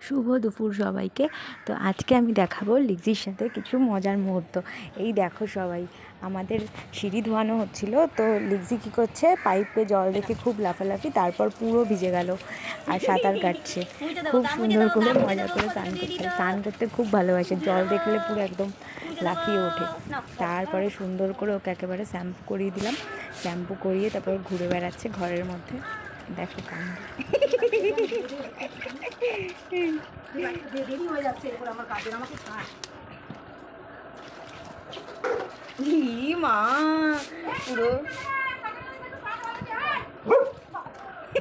শুভ দুপুর সবাইকে। তো আজকে আমি দেখাবো লিজির সাথে কিছু মজার মুহূর্ত। এই দেখো সবাই, আমাদের সিঁড়ি ধোয়ানো হচ্ছিল, তো লিজি কী করছে, পাইপে জল দেখে খুব লাফালাফি, তারপর পুরো ভিজে গেল আর সাঁতার কাটছে। খুব সুন্দর করে মজা করে স্নান করতে খুব ভালোবাসে, জল দেখলে পুরো একদম লাফিয়ে ওঠে। তারপরে সুন্দর করে ওকে একেবারে শ্যাম্পু করিয়ে দিলাম, শ্যাম্পু করিয়ে তারপর ঘুরে বেড়াচ্ছে ঘরের মধ্যে। দেখো কাণ্ড।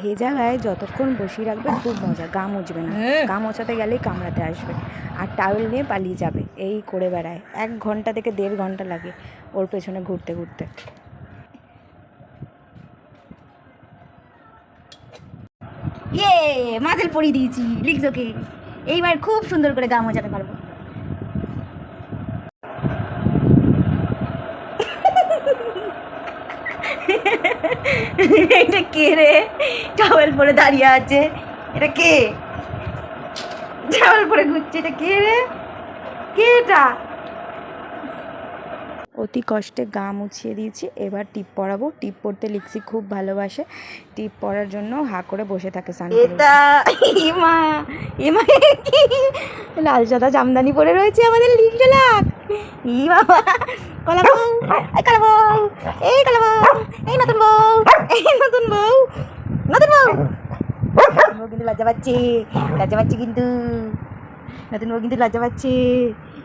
ভেজা গায়ে যতক্ষণ বসিয়ে রাখবে খুব মজা, গা মুছবে না, গা মোছাতে গেলেই কামড়াতে আসবে আর টাওয়েল নিয়ে পালিয়ে যাবে। এই করে বেড়ায়, 1 ঘন্টা থেকে 1.5 ঘন্টা লাগে ওর পেছনে ঘুরতে ঘুরতে। মাঝেল পরিয়ে দিয়েছি লিখজোকে, এইবার খুব সুন্দর করে গা মোছাতে পারবো। এটা কে রে, টাওয়েল পরে দাঁড়িয়ে আছে? এটা কে টাওয়েল পরে ঘুরছে? এটা কে রে, কে এটা? অতি কষ্টে গা মুছিয়ে দিয়েছি, এবার টিপ পরাবো। টিপ পরতে লিখছি খুব ভালোবাসে, টিপ পরার জন্য হা করে বসে থাকে স্নান করে। এটা ইমা ইমা লাল সাদা জামদানি পরে রয়েছে আমাদের লিখজলাক। ই বাবা, কলা বউ, এই কলা বউ, এই কলা বউ, এই নতুন বউ, এই নতুন বউ, নতুন বউ। নতুন বউ কিন্তু লজ্জা পাচ্ছে, লজ্জা পাচ্ছে কিন্তু, নতুন বউ কিন্তু লজ্জা পাচ্ছে,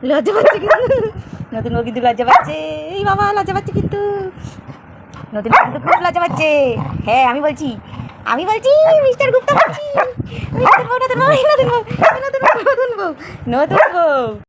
লজ্জা পাচ্ছে কিন্তু, নতুন বউ কিন্তু লজ্জা পাচ্ছে। এই বাবা, লজ্জা পাচ্ছে কিন্তু, নতুন বউ কিন্তু খুব লজ্জা পাচ্ছে। হ্যাঁ আমি বলছি মিস্টার গুপ্তা বলছি। নতুন বউ, নতুন বউ, নতুন বউ, নতুন বউ, নতুন বউ, নতুন বউ।